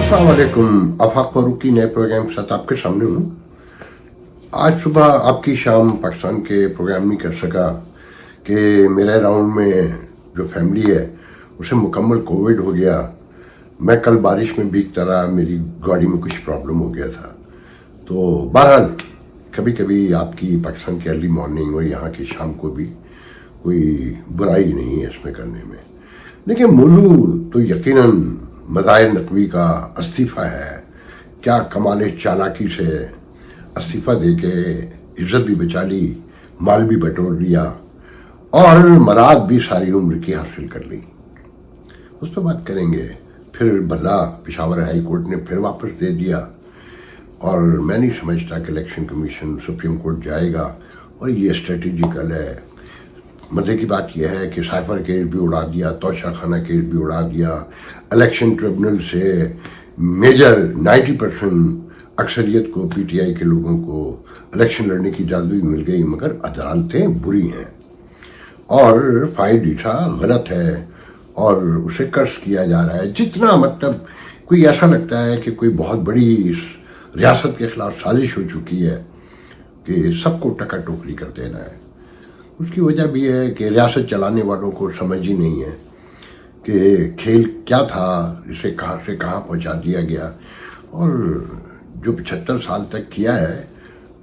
अस्सलाम वालेकुम। आफाक फारूकी नए प्रोग्राम के साथ आपके सामने हूँ। आज सुबह आपकी शाम पाकिस्तान के प्रोग्राम नहीं कर सका कि मेरे राउंड में जो फैमिली है उसे मुकम्मल कोविड हो गया। मैं कल बारिश में भीगता रहा, मेरी गाड़ी में कुछ प्रॉब्लम हो गया था। तो बहरहाल कभी कभी आपकी पाकिस्तान की अर्ली मॉर्निंग और यहाँ की शाम को भी कोई बुराई नहीं है इसमें करने में। लेकिन मौजू तो यकीनन मज़ाहिर नकवी का इस्तीफ़ा है। क्या कमाल चालाकी से इस्तीफ़ा दे के इज़्ज़त भी बचा ली, माल भी बटोर लिया और मराद भी सारी उम्र की हासिल कर ली। उस पर बात करेंगे। फिर भला पेशावर हाई कोर्ट ने फिर वापस दे दिया और मैं नहीं समझता कि इलेक्शन कमीशन सुप्रीम कोर्ट जाएगा और ये स्ट्रेटेजिकल है। मज़े की बात यह है कि साइफर केस भी उड़ा दिया, तोशा खाना केस भी उड़ा दिया। इलेक्शन ट्रिब्यूनल से मेजर 90% अक्सरियत को, पीटीआई के लोगों को इलेक्शन लड़ने की इजाज़त भी मिल गई, मगर अदालतें बुरी हैं और फाइल ईसा गलत है और उसे कर्स किया जा रहा है। जितना मतलब कोई ऐसा लगता है कि कोई बहुत बड़ी इस रियासत के खिलाफ साजिश हो चुकी है कि सबको टका टोकरी कर देना है। उसकी वजह भी है कि रियासत चलाने वालों को समझ ही नहीं है कि खेल क्या था, इसे कहाँ से कहाँ पहुँचा दिया गया। और जो 75 साल तक किया है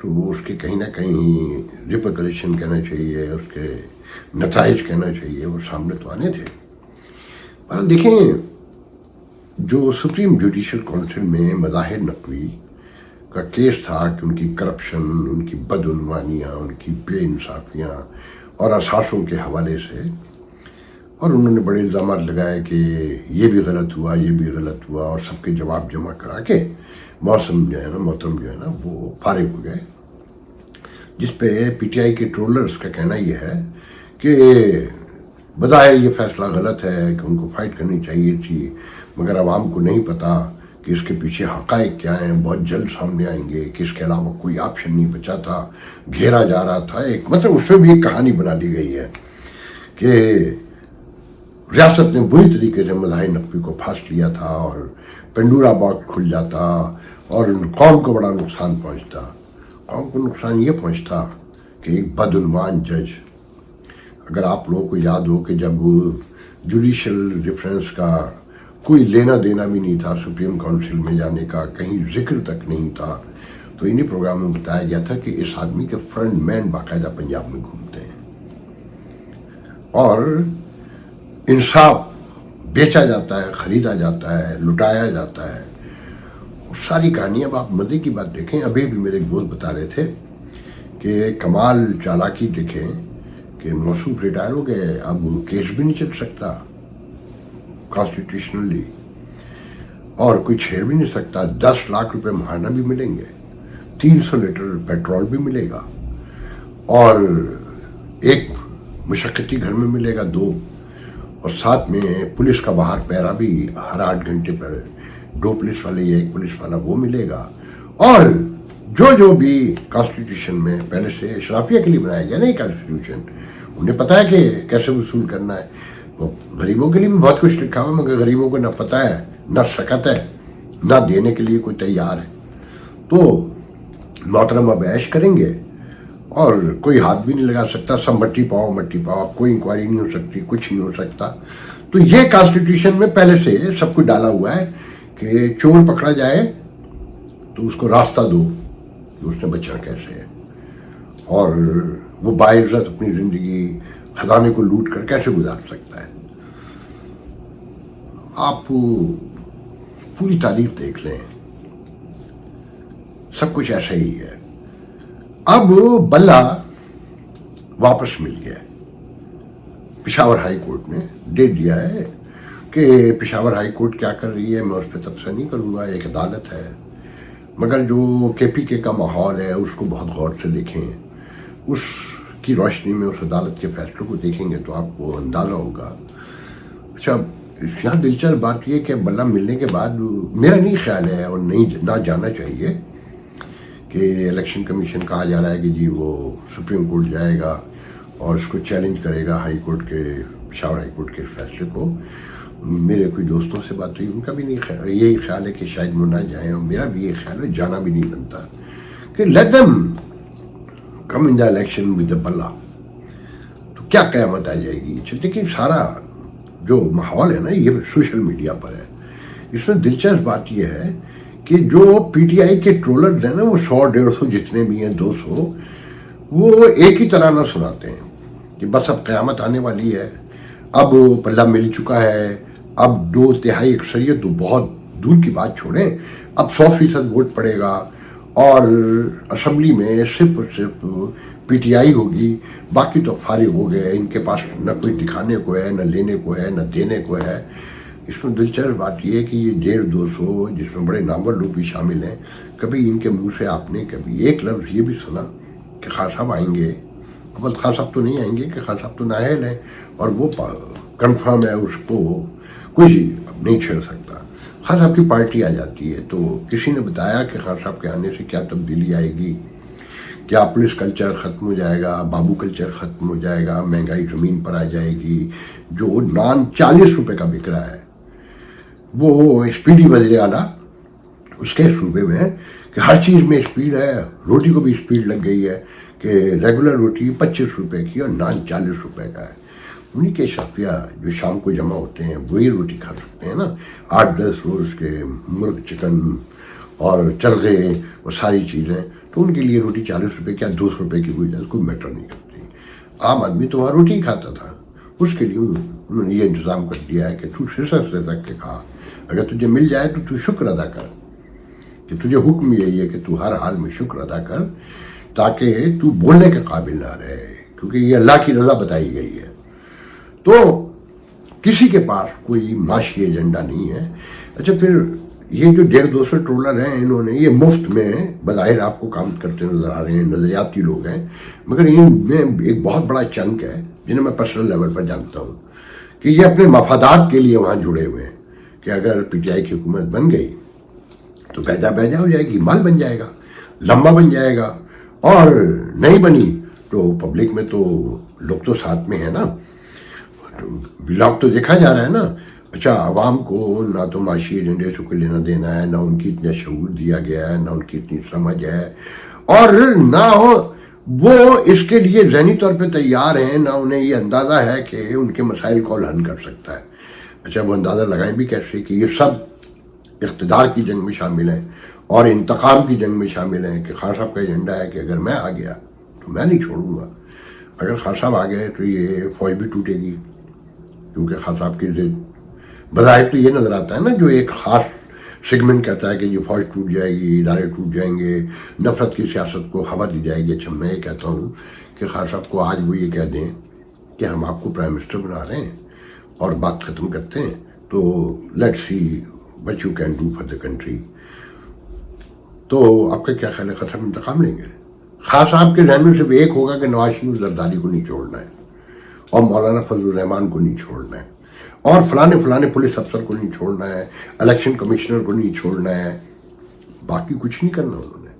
तो उसके कहीं ना कहीं रिपरकलेशन कहना चाहिए, उसके नताइज कहना चाहिए, वो सामने तो आने थे। पर देखें, जो सुप्रीम जुडिशल काउंसिल में मज़ाहिर नकवी का केस था कि उनकी करप्शन, उनकी बदउनवानियाँ, उनकी बेइंसाफियाँ और असासों के हवाले से, और उन्होंने बड़े इल्ज़ाम लगाए कि ये भी गलत हुआ, ये भी गलत हुआ, और सबके जवाब जमा करा के मोहतरम जो है ना वो फारिग हो गए। जिस पे पीटीआई के ट्रोलर्स का कहना यह है कि बज़ाहिर ये फैसला गलत है कि उनको फाइट करनी चाहिए थी, मगर आवाम को नहीं पता कि इसके पीछे हक़ाइक़ क्या हैं, बहुत जल्द सामने आएंगे कि इसके अलावा कोई ऑप्शन नहीं बचा था, घेरा जा रहा था। एक मतलब उसमें भी एक कहानी बना दी गई है कि रियासत ने बुरी तरीके से मज़ाहिर नकवी को फांस लिया था और पेंडोरा बॉक्स खुल जाता और कौम को बड़ा नुकसान पहुंचता। कौम को नुकसान ये पहुंचता कि एक बदउनवान जज, अगर आप लोगों को याद हो कि जब जुडिशल रेफरेंस का कोई लेना देना भी नहीं था, सुप्रीम काउंसिल में जाने का कहीं जिक्र तक नहीं था, तो इन्हीं प्रोग्रामों में बताया गया था कि इस आदमी के फ्रंट मैन बाकायदा पंजाब में घूमते हैं और इंसाफ बेचा जाता है, ख़रीदा जाता है, लुटाया जाता है। सारी कहानी। अब आप मज़े की बात देखें, अभी भी मेरे एक दोस्त बता रहे थे कि कमाल चालाकी देखें कि मौसूफ रिटायर हो गए, अब केस भी नहीं चल सकता कॉन्स्टिट्यूशनली और कोई छेड़ भी नहीं सकता। 10 लाख रुपए मुआवजा भी मिलेंगे, 300 लीटर पेट्रोल भी मिलेगा और एक मुशक्क़ती घर में मिलेगा 2, और साथ में पुलिस का बाहर पहरा भी हर 8 घंटे पर 2 पुलिस वाले या 1 पुलिस वाला वो मिलेगा। और जो भी कॉन्स्टिट्यूशन में पहले से इशराफिया के लिए बनाया गया नहीं कॉन्स्टिट्यूशन, उन्हें पता है कि कैसे वसूल करना है। वो गरीबों के लिए भी बहुत कुछ लिखा हुआ, मगर गरीबों को ना पता है, ना सकत है, ना देने के लिए कोई तैयार है। तो मोहतरम अब ऐश करेंगे और कोई हाथ भी नहीं लगा सकता। सब मट्टी पाओ, कोई इंक्वायरी नहीं हो सकती, कुछ नहीं हो सकता। तो ये कॉन्स्टिट्यूशन में पहले से सब कुछ डाला हुआ है कि चोर पकड़ा जाए तो उसको रास्ता दो कि उसने बचना कैसे है और वो बाइज्जत अपनी ज़िंदगी खजाने को लूट कर कैसे गुजार सकता है। आप पूरी तारीख देख लें, सब कुछ ऐसा ही है। अब बल्ला वापस मिल गया। पेशावर हाई कोर्ट ने दे दिया है कि पेशावर हाई कोर्ट क्या कर रही है मैं उस पर तबसरा नहीं करूँगा, एक अदालत है। मगर जो केपीके का माहौल है उसको बहुत गौर से देखें, उसकी रोशनी में उस अदालत के फैसलों को देखेंगे तो आपको अंदाज़ा होगा। अच्छा, यहाँ दिलचस्प बात यह कि बल्ला मिलने के बाद मेरा नहीं ख्याल है और नहीं ना जाना चाहिए कि इलेक्शन कमीशन कहा जा रहा है कि जी वो सुप्रीम कोर्ट जाएगा और उसको चैलेंज करेगा हाई कोर्ट के پشاور ہائی کورٹ کے اس فیصلے کو. میرے کوئی دوستوں سے بات ہوئی, ان کا بھی نہیں یہی خیال ہے کہ شاید وہ نہ جائیں, اور میرا بھی یہ خیال ہے جانا بھی نہیں بنتا, کہ let them come in the election with the balla. تو کیا قیامت آ جائے گی. دیکھیں سارا جو ماحول ہے نا یہ سوشل میڈیا پر ہے. اس میں دلچسپ بات یہ ہے کہ جو پی ٹی آئی کے ٹرولرز ہیں نا, وہ 100-150 جتنے بھی ہیں, 200, وہ ایک ہی طرح نہ سناتے ہیں کہ بس اب قیامت آنے والی ہے, اب پلہ مل چکا ہے, اب 2/3 اکثریت تو بہت دور کی بات چھوڑیں, اب 100% ووٹ پڑے گا, اور اسمبلی میں صرف اور صرف پی ٹی آئی ہوگی, باقی تو فارغ ہو گئے, ان کے پاس نہ کوئی دکھانے کو ہے, نہ لینے کو ہے, نہ دینے کو ہے. اس میں دلچسپ بات یہ ہے کہ یہ 150-200 جس میں بڑے نامور لوگ بھی شامل ہیں, کبھی ان کے منہ سے آپ نے کبھی ایک لفظ یہ بھی سنا کہ خان صاحب آئیں گے. اول خان صاحب تو نہیں آئیں گے, کہ خان صاحب تو نااہل ہیں اور وہ کنفرم ہے, اس کو کوئی نہیں چھیڑ سکتا. خان صاحب کی پارٹی آ جاتی ہے تو کسی نے بتایا کہ خان صاحب کے آنے سے کیا تبدیلی آئے گی, کیا پولیس کلچر ختم ہو جائے گا, بابو کلچر ختم ہو جائے گا, مہنگائی زمین پر آ جائے گی. جو نان 40 روپے کا بک رہا ہے, وہ اسپیڈی وزیر اعلیٰ اس کے صوبے میں کہ ہر چیز میں اسپیڈ ہے, روٹی کو بھی اسپیڈ لگ گئی ہے کہ ریگولر روٹی 25 روپے کی اور نان 40 روپے کا ہے. انہیں کے شافیہ جو شام کو جمع ہوتے ہیں وہی روٹی کھا سکتے ہیں نا. 8-10 روز کے مرغ چکن اور چرغے اور ساری چیزیں, تو ان کے لیے روٹی 40 روپے کیا 200 روپے کی ہوئی جائے کوئی میٹر نہیں کرتی. عام آدمی تو وہاں روٹی ہی کھاتا تھا. اس کے لیے انہوں نے یہ انتظام کر دیا ہے کہ تو سسک کے کھا, اگر تجھے مل جائے تو تو شکر ادا کر, کہ تجھے حکم یہی ہے کہ تو ہر حال میں شکر ادا کر تاکہ تو بولنے کے قابل نہ رہے, کیونکہ یہ اللہ کی رضا بتائی گئی ہے. تو کسی کے پاس کوئی معاشی ایجنڈا نہیں ہے. اچھا پھر یہ جو 150-200 ٹرولر ہیں, انہوں نے یہ مفت میں بظاہر آپ کو کام کرتے نظر آ رہے ہیں, نظریاتی لوگ ہیں, مگر ان میں ایک بہت بڑا چنک ہے جنہیں میں پرسنل لیول پر جانتا ہوں کہ یہ اپنے مفادات کے لیے وہاں جڑے ہوئے ہیں کہ اگر پی ٹی آئی کی حکومت بن گئی تو بیجا ہو جائے گی, مال بن جائے گا, لمبا بن جائے گا, اور نہیں بنی تو پبلک میں تو لوگ تو ساتھ میں ہیں نا, بلاگ تو دیکھا جا رہا ہے نا. اچھا عوام کو نہ تو معاشی ایجنڈے سے کوئی لینا دینا ہے, نہ ان کی اتنا شعور دیا گیا ہے, نہ ان کی اتنی سمجھ ہے, اور نہ وہ اس کے لیے ذہنی طور پہ تیار ہیں, نہ انہیں یہ اندازہ ہے کہ ان کے مسائل کو حل کر سکتا ہے. اچھا وہ اندازہ لگائیں بھی کیسے کہ یہ سب اقتدار کی جنگ میں شامل ہیں اور انتقام کی جنگ میں شامل ہیں, کہ خان صاحب کا ایجنڈا ہے کہ اگر میں آ گیا تو میں نہیں چھوڑوں گا, اگر خان صاحب آ گئے تو یہ فوج بھی ٹوٹے گی, کیونکہ خان صاحب کی ضد بظاہر تو یہ نظر آتا ہے نا, جو ایک خاص سیگمنٹ کہتا ہے کہ یہ فوج ٹوٹ جائے گی, ادارے ٹوٹ جائیں گے, نفرت کی سیاست کو ہوا دی جائے گی. اچھا میں یہ کہتا ہوں کہ خان صاحب کو آج وہ یہ کہہ دیں کہ ہم آپ کو پرائم منسٹر بنا رہے ہیں اور بات ختم کرتے ہیں, تو let see what you can do for the country, تو آپ کا کیا خیال ہے؟ خان صاحب انتقام لیں گے؟ خان صاحب کے ذہن میں صرف ایک ہوگا کہ نواز شریف زرداری کو نہیں چھوڑنا ہے, اور مولانا فضل الرحمان کو نہیں چھوڑنا ہے, اور فلانے پولیس افسر کو نہیں چھوڑنا ہے, الیکشن کمشنر کو نہیں چھوڑنا ہے, باقی کچھ نہیں کرنا انہوں نے.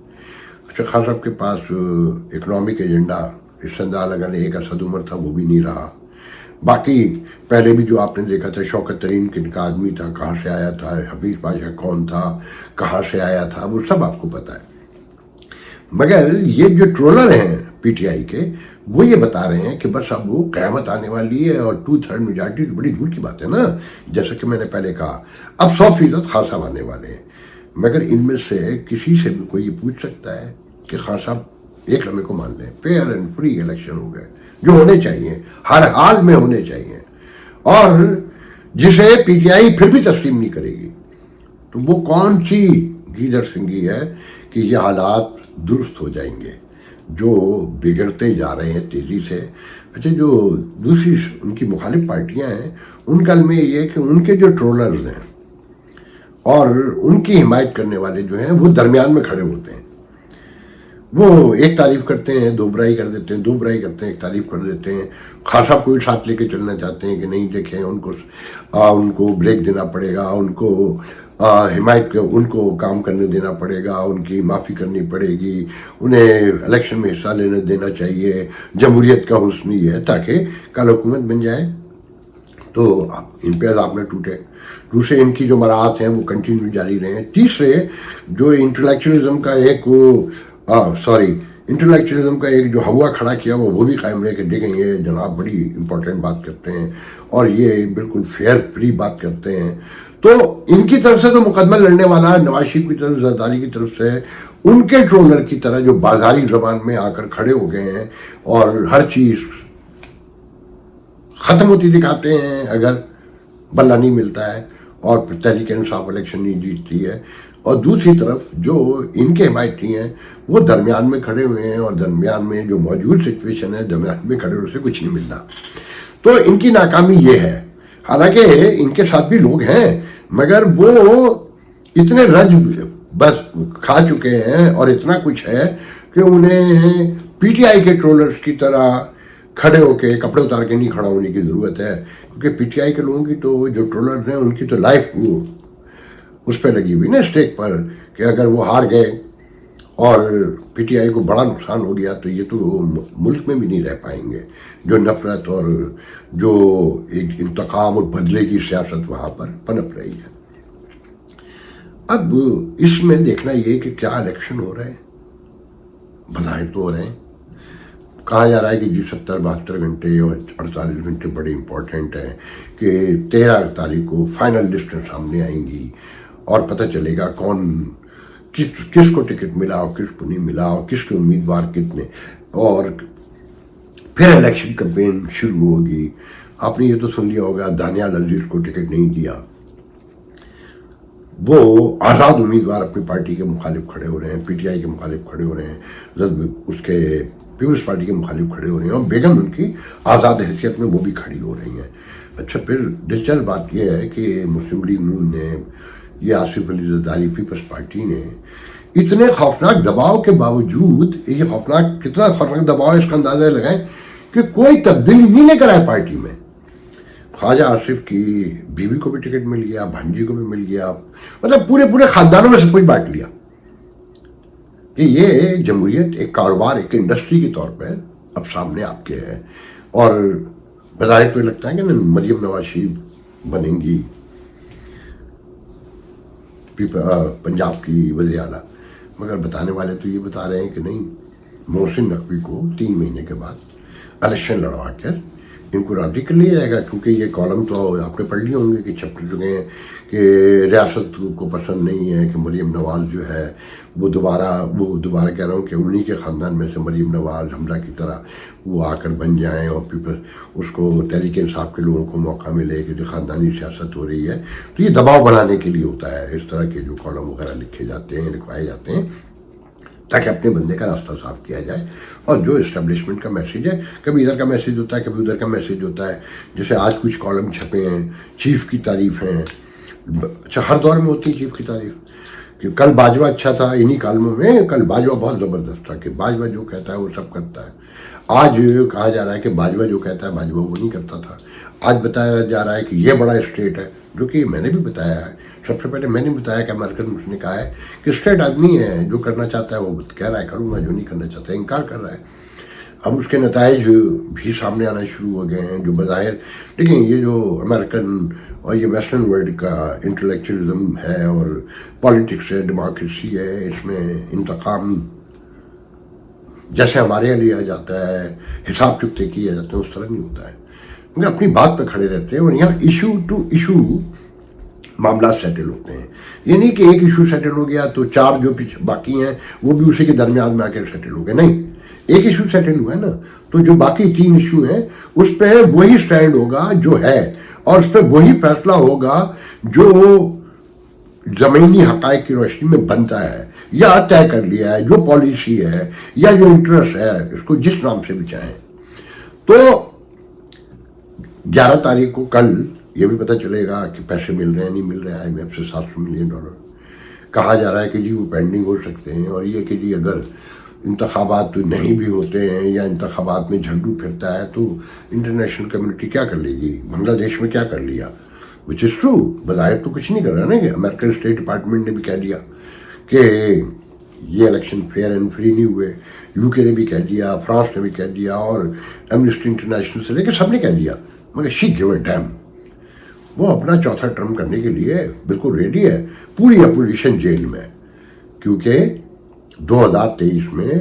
اچھا خان صاحب کے پاس اکنامک ایجنڈا اس سے اندازہ لگانے ایک اسد عمر تھا, وہ بھی نہیں رہا. باقی پہلے بھی جو آپ نے دیکھا تھا شوکت ترین کن کا آدمی تھا, کہاں سے آیا تھا, حفیظ پاشا کون تھا, کہاں سے آیا تھا, وہ سب آپ کو پتہ ہے. مگر یہ جو ٹرولر ہیں پی ٹی آئی کے, وہ یہ بتا رہے ہیں کہ بس اب وہ قیامت آنے والی ہے, اور 2/3 میجارٹی تو بڑی دور کی بات ہے نا, جیسا کہ میں نے پہلے کہا, اب 100% خان صاحب آنے والے ہیں. مگر ان میں سے کسی سے بھی کوئی یہ پوچھ سکتا ہے کہ خان صاحب ایک لمحے کو مان لیں فیئر اینڈ فری الیکشن ہو گئے, جو ہونے چاہیے, ہر حال میں ہونے چاہیے, اور جسے پی ٹی آئی پھر بھی تسلیم نہیں کرے گی, تو وہ کون سی گیدڑ سنگھی ہے کہ یہ حالات درست ہو جائیں گے جو بگڑتے جا رہے ہیں تیزی سے. اچھا جو دوسری ان کی مخالف پارٹیاں ہیں, ان کا علم یہ ہے کہ ان کے جو ٹرولرز ہیں اور ان کی حمایت کرنے والے جو ہیں وہ درمیان میں کھڑے ہوتے ہیں. وہ ایک تعریف کرتے ہیں, دو برائی کر دیتے ہیں, دو برائی کرتے ہیں, ایک تعریف کر دیتے ہیں. خان صاحب کو بھی ساتھ لے کے چلنا چاہتے ہیں کہ نہیں دیکھیں ان کو بریک دینا پڑے گا, ان کو حمایت ان کو کام کرنے دینا پڑے گا, ان کی معافی کرنی پڑے گی, انہیں الیکشن میں حصہ لینے دینا چاہیے, جمہوریت کا حسن یہ ہے تاکہ کل حکومت بن جائے. तो इन पे आपने टूटे। दूसरे इनकी जो मराहत हैं वो कंटिन्यू जारी रहे। तीसरे जो इंटेलेक्चुअलिज्म का इंटेलेक्चुअलिज्म का एक जो हवा खड़ा किया वो भी कायम रहे कि देखें ये जनाब बड़ी इंपॉर्टेंट बात करते हैं और ये बिल्कुल फेयर फ्री बात करते हैं। तो इनकी तरफ से तो मुकदमा लड़ने वाला नवाज शरीफ की तरफ, जरदारी की तरफ से उनके ट्रोलर की तरह जो बाजारी जबान में आकर खड़े हो गए हैं और हर चीज खत्म होती दिखाते हैं अगर बल्ला नहीं मिलता है और तहरीक इंसाफ इलेक्शन नहीं जीतती है। और दूसरी तरफ जो इनके हिमायती हैं वो दरमियान में खड़े हुए हैं और दरमियान में जो मौजूद सिचुएशन है दरमियान में खड़े होने से कुछ नहीं मिलता। तो इनकी नाकामी ये है। हालांकि इनके साथ भी लोग हैं मगर वो इतने रज बस खा चुके हैं और इतना कुछ है कि उन्हें पीटीआई के ट्रोलर्स की तरह खड़े होके कपड़े उतार के नहीं खड़ा होने की ज़रूरत है, क्योंकि पीटीआई के लोगों की तो जो ट्रोलर्स हैं उनकी तो लाइफ वो उस पर लगी हुई ना स्टेक पर कि अगर वो हार गए और पीटीआई को बड़ा नुकसान हो गया तो ये तो मुल्क में भी नहीं रह पाएंगे। जो नफरत और जो एक इंतकाम और बदले की सियासत वहाँ पर पनप रही है। अब इसमें देखना ये कि क्या इलेक्शन हो रहे हैं, बधाई तो हो रहे हैं। कहा जा रहा है कि जी 70-72 घंटे और 48 घंटे बड़े इंपॉर्टेंट हैं कि 13 तारीख को फाइनल लिस्ट सामने आएंगी और पता चलेगा कौन किसको टिकट मिला और किसको नहीं मिला और किसके उम्मीदवार कितने, और फिर इलेक्शन कैंपेन शुरू होगी। आपने ये तो सुन लिया होगा दानियाल अजीज को टिकट नहीं दिया, वो आज़ाद उम्मीदवार अपनी पार्टी के मुखालिफ खड़े हो रहे हैं, पीटीआई के मुखालिफ खड़े हो रहे हैं, उसके पीपल्स पार्टी के मुखालिफ खड़े हो रहे हैं और बेगम उनकी आज़ाद हैसियत में वो भी खड़ी हो रही हैं। अच्छा, फिर दिलचस्प बात यह है कि मुस्लिम लीग नून ने, ये आसिफ अली जरदारी पीपल्स पार्टी ने इतने खौफनाक दबाव के बावजूद, ये खौफनाक कितना खौफनाक दबाव है इसका अंदाजा लगाएं कि कोई तब्दीली नहीं लेकर आए पार्टी में। ख्वाजा आसिफ की बीवी को भी टिकट मिल गया, भांजी को भी मिल गया, मतलब पूरे खानदानों में सब कुछ बांट लिया कि ये जमहूरियत एक कारोबार, एक इंडस्ट्री के तौर पर अब सामने आपके है। और बज़ाहिर तो लगता है कि मरियम नवाज शरीफ बनेंगी पंजाब की वज़ीर आला, मगर बताने वाले तो ये बता रहे हैं कि नहीं, मोहसिन नकवी को 3 महीने के बाद इलेक्शन लड़वा कर इनको राजी कर लिया जाएगा। क्योंकि ये कॉलम तो आपने पढ़ लिए होंगे कि छप चुके हैं कि रियासत को पसंद नहीं है कि मरियम नवाज जो है वो दोबारा कह रहा हूँ कि उन्हीं के ख़ानदान में से मरियम नवाज हमजा की तरह वो आकर बन जाएं और फिर उसको तहरीक इंसाफ के लोगों को मौका मिले कि जो ख़ानदानी सियासत हो रही है। तो ये दबाव बनाने के लिए होता है, इस तरह के जो कॉलम वगैरह लिखवाए जाते हैं ताकि अपने बंदे का रास्ता साफ किया जाए। और जो इस्टेब्लिशमेंट का मैसेज है, कभी इधर का मैसेज होता है, कभी उधर का मैसेज होता है। जैसे आज कुछ कॉलम छपे हैं, चीफ की तारीफ हैं। अच्छा, हर दौर में होती है चीफ की तारीफ कि कल बाजवा अच्छा था, इन्हीं कॉलमों में कल बाजवा बहुत ज़बरदस्त था कि बाजवा जो कहता है वो सब करता है। आज कहा जा रहा है कि बाजवा जो कहता है बाजवा वो नहीं करता था। आज बताया जा रहा है कि ये बड़ा स्टेट है, जो कि मैंने भी बताया है। सबसे पहले मैंने बताया कि अमेरिकन उसने कहा है कि स्टेट आदमी है, जो करना चाहता है वो कह रहा है करूँगा, जो नहीं करना चाहता है इनकार कर रहा है। अब उसके नताइज भी सामने आना शुरू हो गए हैं जो बज़ाहिर, लेकिन ये जो अमेरिकन और ये वेस्टर्न वर्ल्ड का इंटेलेक्चुअलिज्म है और पॉलिटिक्स है, डेमोक्रेसी है, इसमें इंतकाम जैसे हमारे यहाँ लिया जाता है, हिसाब चुकते किए जाते हैं, उस तरह नहीं होता है। मगर अपनी बात पे खड़े रहते हैं और यहाँ इशू टू इशू मामला सेटल होते हैं। ये नहीं कि एक इशू सेटल हो गया तो 4 जो पीछे बाकी हैं वो भी उसी के दरमियान में आकर सेटल हो गए, नहीं, एक इशू सेटल हुआ है ना, तो जो बाकी 3 इशू हैं उस पर वही स्टैंड होगा जो है और उस पर वही फैसला होगा जो ज़मीनी हक़ाइक़ की रोशनी में बनता है या तय कर लिया है, जो पॉलिसी है या जो इंटरेस्ट है, इसको जिस नाम से भी चाहें। तो 11 तारीख को कल ये भी पता चलेगा कि पैसे मिल रहे हैं नहीं मिल रहे हैं। IMF से $700 मिलियन कहा जा रहा है कि जी वो पेंडिंग हो सकते हैं। और ये कि जी अगर इंतखाबात तो नहीं भी होते हैं या इंतखाबात में झंडू फिरता है तो इंटरनेशनल कम्युनिटी क्या कर लेगी, बांग्लादेश में क्या कर लिया, विच इज़ ट्रू। बज़ाहिर तो कुछ नहीं कर रहा ना, कि अमेरिकन स्टेट डिपार्टमेंट ने भी कह दिया कि ये इलेक्शन फेयर एंड फ्री नहीं हुए, UK ने भी कह दिया, फ्रांस ने भी कह दिया और एमनेस्टी इंटरनेशनल से लेकर सबने कह दिया, मगर शी गिव अ डैम وہ اپنا چوتھا ٹرم کرنے کے لیے بالکل ریڈی ہے. پوری اپوزیشن جیل میں, کیونکہ 2023 میں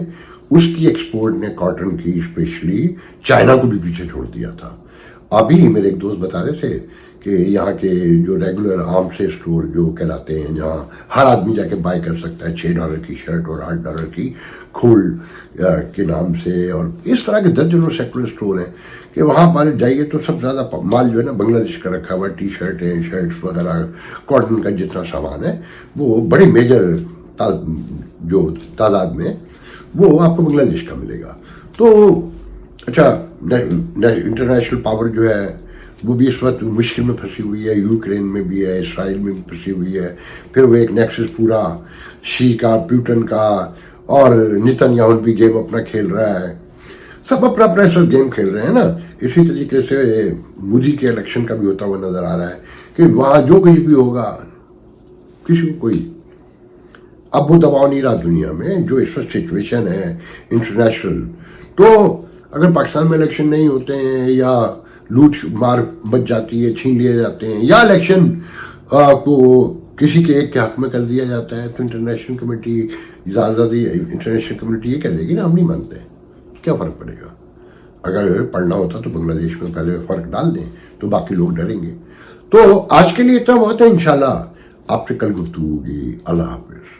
اس کی ایکسپورٹ نے کاٹن کی اسپیشلی چائنا کو بھی پیچھے چھوڑ دیا تھا. ابھی میرے ایک دوست بتا رہے تھے کہ یہاں کے جو ریگولر عام سے اسٹور جو کہلاتے ہیں, جہاں ہر آدمی جا کے بائی کر سکتا ہے $6 کی شرٹ اور $8 کی کھول کے نام سے, اور اس طرح کے درجنوں سیکولر اسٹور ہیں کہ وہاں پر جائیے تو سب زیادہ مال جو ہے نا بنگلہ دیش کا رکھا ہوا, ٹی شرٹیں, شرٹس وغیرہ, کاٹن کا جتنا سامان ہے وہ بڑی میجر جو تعداد میں وہ آپ کو بنگلہ دیش کا ملے گا. تو اچھا, انٹرنیشنل پاور جو ہے وہ بھی اس وقت مشکل میں پھنسی ہوئی ہے, یوکرین میں بھی ہے, اسرائیل میں بھی پھنسی ہوئی ہے. پھر وہ ایک نیکسس پورا شی کا, پیوٹن کا, اور نیتن یاہو بھی گیم اپنا کھیل رہا ہے. سب اپنا اپنا سب گیم کھیل رہے ہیں نا. اسی طریقے سے مودی کے الیکشن کا بھی ہوتا ہوا نظر آ رہا ہے کہ وہاں جو کچھ بھی ہوگا کسی کو کوئی اب وہ دباؤ نہیں رہا دنیا میں, جو اس وقت سچویشن ہے انٹرنیشنل. تو اگر پاکستان میں الیکشن نہیں ہوتے ہیں, یا لوٹ مار بچ جاتی ہے, چھین لیے جاتے ہیں, یا الیکشن کو کسی کے ایک کے حق میں کر دیا جاتا ہے, تو انٹرنیشنل کمیٹی انٹرنیشنل کمیونٹی یہ کہہ دے گی نا ہم نہیں مانتے. کیا فرق پڑے گا؟ اگر پڑھنا ہوتا تو بنگلہ دیش میں پہلے فرق ڈال دیں تو باقی لوگ ڈریں گے. تو آج کے لیے اتنا بہت ہے. انشاءاللہ آپ سے کل گفتگو ہوگی. اللہ حافظ.